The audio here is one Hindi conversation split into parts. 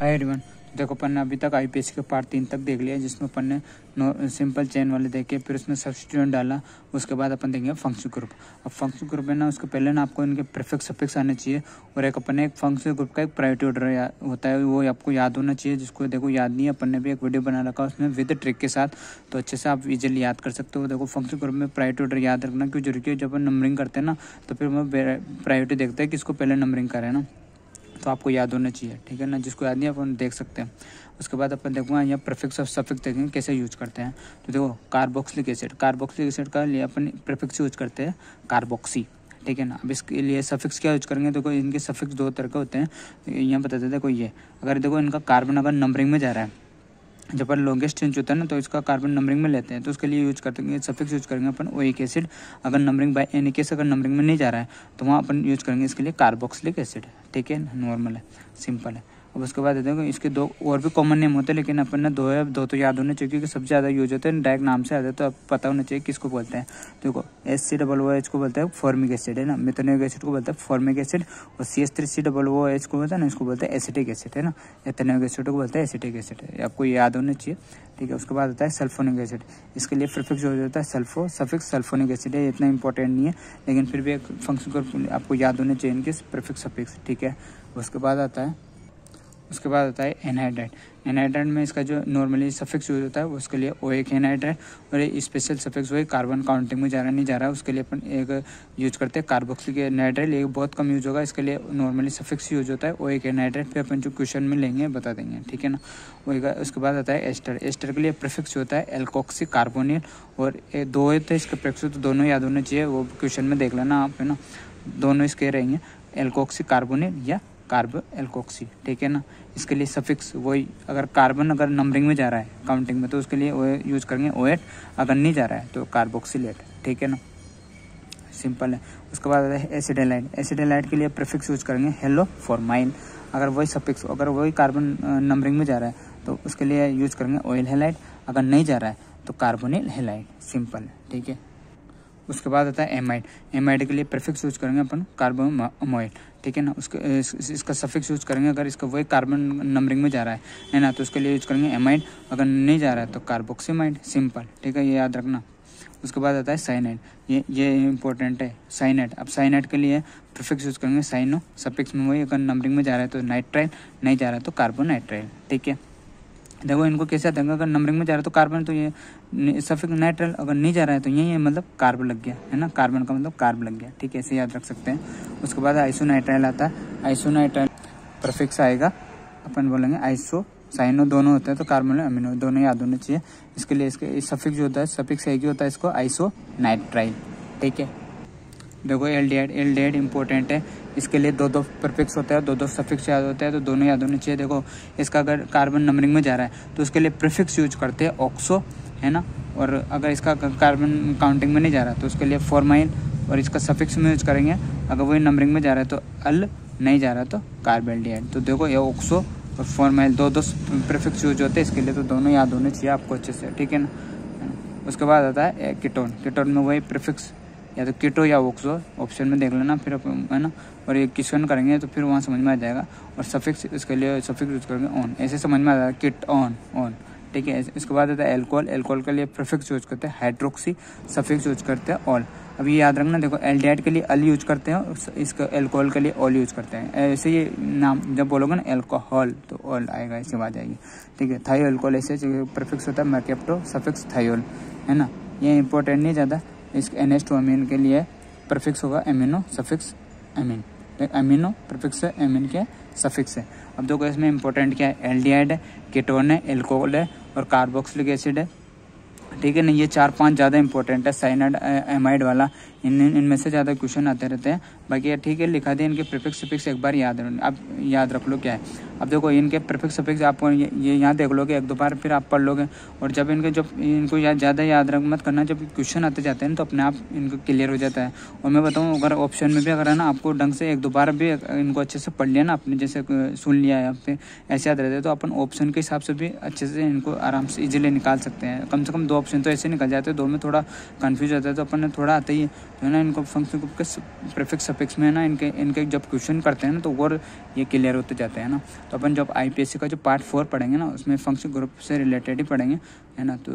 Hi everyone. देखो अपन ने अभी तक आईपीएस के पार्ट 3 तक देख लिया, जिसमें अपन ने सिंपल चेन वाले देखे, फिर उसमें सब्स्टिट्यूएंट डाला। उसके बाद अपन देखेंगे फंक्शन ग्रुप। अब फंक्शन ग्रुप में ना उसके पहले ना आपको इनके प्रीफिक्स सफिक्स आने चाहिए, और एक अपन ने एक फंक्शन ग्रुप का एक प्रायोरिटी ऑर्डर होता है, वो आपको याद होना चाहिए। जिसको देखो याद नहीं है, अपन ने भी एक वीडियो बना रखा उसमें विद ट्रिक के साथ, तो अच्छे से आप इजीली याद कर सकते हो। देखो फंक्शन ग्रुप में प्रायोरिटी ऑर्डर याद रखना क्यों जरूरी है। जब अपन नंबरिंग करते हैं ना, तो फिर वो प्रायोरिटी देखते हैं कि इसको पहले नंबरिंग करें ना, तो आपको याद होना चाहिए, ठीक है ना। जिसको याद नहीं अपन देख सकते हैं। उसके बाद अपन देखूंगा यहाँ प्रीफिक्स और सफिक्स देखेंगे कैसे यूज करते हैं। तो देखो कार्बोक्सिलिक एसिड का लिए अपन प्रीफिक्स यूज करते हैं कार्बोक्सी, ठीक है ना। अब इसके लिए सफिक्स क्या यूज करेंगे, देखो इनके सफिक्स दो तरह के होते हैं, यहाँ बता देते हैं। कोई ये अगर देखो इनका कार्बन अगर नंबरिंग में जा रहा है, जब पर लॉन्गेस्ट चेंज होता है ना, तो इसका कार्बन नंबरिंग में लेते हैं, तो उसके लिए यूज करते हैं सफिक्स यूज करेंगे अपन ओइक एसिड। अगर नंबरिंग बाय एनी केस अगर नंबरिंग में नहीं जा रहा है, तो वहाँ अपन यूज करेंगे इसके लिए कार्बोक्सिलिक एसिड, ठीक है। नॉर्मल है, सिंपल है। अब उसके बाद देखो इसके दो और भी कॉमन नेम होते हैं, लेकिन अपन ने दो तो याद होने चाहिए, क्योंकि सबसे ज़्यादा यूज होते हैं। डायरेक्ट नाम से आते हैं, तो अब पता होना चाहिए किसको बोलते हैं। देखो HCOOH को बोलते हैं फॉर्मिक एसिड, है ना। मेथनोइक एसिड को बोलते हैं फॉर्मिक एसिड, और CH3COOH को बोलते हैं ना, इसको बोलते हैं एसिटिक एसिड, है ना। एथेनोइक एसिड को बोलते हैं एसिटिक एसिड, आपको याद होना चाहिए, ठीक है। उसके बाद आता है सल्फोनिक एसिड। इसके लिए प्रीफिक्स हो जाता है सल्फो, सफिक्स सल्फोनिक एसिड है। इतना इंपॉर्टेंट नहीं है, लेकिन फिर भी एक फंक्शन को आपको याद होने चाहिए इनके प्रीफिक्स सफिक्स, ठीक है। उसके बाद आता है एनहाइड्राइड। एनहाइड्राइड में इसका जो नॉर्मली सफिक्स यूज होता है, वो उसके लिए ओएक एनहाइड्राइड, और ये स्पेशल सफिक्स वही कार्बन काउंटिंग में जा रहा नहीं जा रहा है, उसके लिए अपन एक यूज करते हैं कार्बोक्सिलिक एनहाइड्राइड। ये बहुत कम यूज होगा, इसके लिए नॉर्मली सफिक्स यूज होता है ओएक एनहाइड्राइड। फिर अपन जो क्वेश्चन में लेंगे बता देंगे, ठीक है ना। उसके बाद आता है एस्टर। एस्टर के लिए प्रीफिक्स होता है एल्कोक्सी कार्बोनिल, और दो थे इसके प्रीफिक्स, तो दोनों याद होने चाहिए, वो क्वेश्चन में देख लेना आप, है ना। दोनों इसके रहेंगे एल्कोक्सी कार्बोनिल या कार्ब एल्कोक्सी, ठीक है ना। इसके लिए सफिक्स वही, अगर कार्बन अगर नंबरिंग में जा रहा है काउंटिंग में, तो उसके लिए वो यूज करेंगे ओएट। अगर नहीं जा रहा है तो कार्बोक्सिलेट, ठीक है ना, सिंपल है। उसके बाद आता है एसिडेलाइड। एसिडेलाइड के लिए प्रीफिक्स यूज करेंगे हेलो फॉर्माइल। अगर वही सफिक्स अगर वही कार्बन नंबरिंग में जा रहा है, तो उसके लिए यूज करेंगे ऑयल हेलाइड। अगर नहीं जा रहा है तो कार्बोनिल हेलाइड, सिंपल है, ठीक है। उसके बाद आता है एमाइड। एमाइड के लिए प्रीफिक्स यूज करेंगे अपन कार्बोमोइल, ठीक है ना। इसका सफिक्स यूज करेंगे अगर इसका वही कार्बन नंबरिंग में जा रहा है ना, तो उसके लिए यूज करेंगे एमाइड। अगर नहीं जा रहा है तो कार्बोक्सीमाइड, सिंपल, ठीक है, ये याद रखना। उसके बाद आता है साइनाइड। ये इंपॉर्टेंट है, साइनाइड। अब साइनाइड के लिए प्रीफिक्स यूज करेंगे साइनो, सफिक्स में वही, अगर नंबरिंग में जा रहा है तो नाइट्राइल, नहीं जा रहा है तो कार्बोनाइट्राइल, ठीक है। देखो इनको कैसे आते हैं, अगर नंबरिंग में जा रहा है तो कार्बन, तो ये सफिक्स नाइट्राइल। अगर नहीं जा रहा है तो ये मतलब कार्ब लग गया, है ना। कार्बन का मतलब कार्ब लग गया, ठीक है, ऐसे याद रख सकते हैं। उसके बाद आइसोनाइट्राइल आता है। आइसोनाइट्राइल प्रीफिक्स आएगा, अपन बोलेंगे आइसो साइनो, दोनों होते हैं, तो कार्बन अमीनो दोनों याद होने चाहिए। इसके लिए इसके सफिक्स जो होता है, सफिक्स एक ही होता है, इसको आइसोनाइट्राइल, ठीक है। देखो एल्डिहाइड इंपॉर्टेंट है। इसके लिए दो प्रीफिक्स होता है, दो सफिक्स याद होता है, तो दोनों याद होने चाहिए। देखो इसका अगर कार्बन नंबरिंग में जा रहा है, तो उसके लिए प्रीफिक्स यूज करते हैं ऑक्सो, है ना। और अगर इसका कार्बन काउंटिंग में नहीं जा रहा है, तो उसके लिए फॉर्माइल, और इसका सफिक्स में यूज करेंगे। अगर वही नंबरिंग में जा रहा है तो अल, नहीं जा रहा है तो कार्बेल्डिहाइड। तो देखो ये ऑक्सो और फॉर्माइल दो प्रीफिक्स यूज होते हैं इसके लिए, तो दोनों याद होने चाहिए आपको अच्छे से, ठीक है ना। उसके बाद आता है कीटोन। कीटोन में वही प्रीफिक्स या तो कीटो या ऑक्सो, ऑप्शन में देख लेना, फिर है ना। और ये क्वेश्चन करेंगे तो फिर वहाँ समझ में आ जाएगा। और सफिक्स, इसके लिए सफिक्स यूज करेंगे ऑन, ऐसे समझ में आ जाएगा किट ऑन, ठीक है। इसके बाद आता है एल्कोहल। एल्कोहल के लिए प्रीफिक्स यूज करते हैं हाइड्रोक्सी, सफिक्स यूज करते हैं ऑल। अब ये याद रखना, देखो एल्डिहाइड के लिए अल यूज करते हैं, इसका एल्कोहल के लिए ऑल यूज करते हैं। ऐसे ये नाम जब बोलोगे ना एल्कोहल, तो ऑल आएगा, ऐसे बात आएगी, ठीक है। थायो एल्कोहल ऐसे प्रीफिक्स होता है मैकेप्टो, सफिक्स थायोल, है ना। ये इंपॉर्टेंट नहीं ज़्यादा। इसके NH2 अमीन के लिए प्रीफिक्स होगा एमिनो, सफिक्स अमीन, अमीनो प्रीफिक्स है, अमीन के सफिक्स है। अब देखो इसमें इंपॉर्टेंट क्या है, एल्डिहाइड है, कीटोन है, एल्कोहल है, और कार्बोक्सिलिक एसिड है, ठीक है ना। ये 4-5 ज़्यादा इंपॉर्टेंट है, साइनाइड एमाइड वाला, इनमें से ज़्यादा क्वेश्चन आते रहते हैं। बाकी ठीक है, लिखा दिया। इनके प्रीफिक्स सफिक्स एक बार अब याद रख लो क्या है। अब देखो इनके प्रीफिक्स सफिक्स आपको ये यहाँ देख लोगे एक दो बार, फिर आप पढ़ लोगे। और जब इनको ज़्यादा याद रख मत करना, जब क्वेश्चन आते जाते हैं तो अपने आप इनको क्लियर हो जाता है। और मैं बताऊँ, अगर ऑप्शन में भी अगर है ना, आपको ढंग से एक दो बार भी इनको अच्छे से पढ़ लिया ना, अपने जैसे सुन लिया है, फिर ऐसे याद रहते हैं, तो अपन ऑप्शन के हिसाब से भी अच्छे से इनको आराम से इजीली निकाल सकते हैं। कम से कम 2 ऑप्शन तो ऐसे निकल जाते हैं, 2 में थोड़ा कन्फ्यूज होता है, तो अपन ने थोड़ा आते ही तो है ना इनको फंक्शन ग्रुप के प्रीफिक्स सफिक्स में है ना इनके जब क्वेश्चन करते हैं ना तो और ये क्लियर होते जाते हैं ना। तो अपन जब आईपीएससी का जो पार्ट 4 पढ़ेंगे ना उसमें फंक्शन ग्रुप से रिलेटेड ही पढ़ेंगे, है ना। तो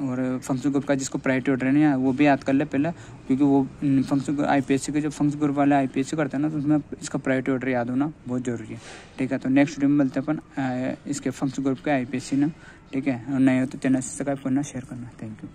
और फंक्शन ग्रुप का जिसको प्रायोरिटी ऑर्डर नहीं है वो भी याद कर ले पहले, क्योंकि वो फंक्शन आईपीएससी के जो फंक्शन ग्रुप वाले आईपीएससी करते हैं ना तो उसमें इसका प्रायोरिटी ऑर्डर याद होना बहुत जरूरी है, ठीक है। तो नेक्स्ट वीडियो में मिलते हैं अपन इसके फंक्शन ग्रुप के आईपीएससी ना, ठीक है। और नए हो तो चैनल सब्सक्राइब करना, शेयर करना। Thank you.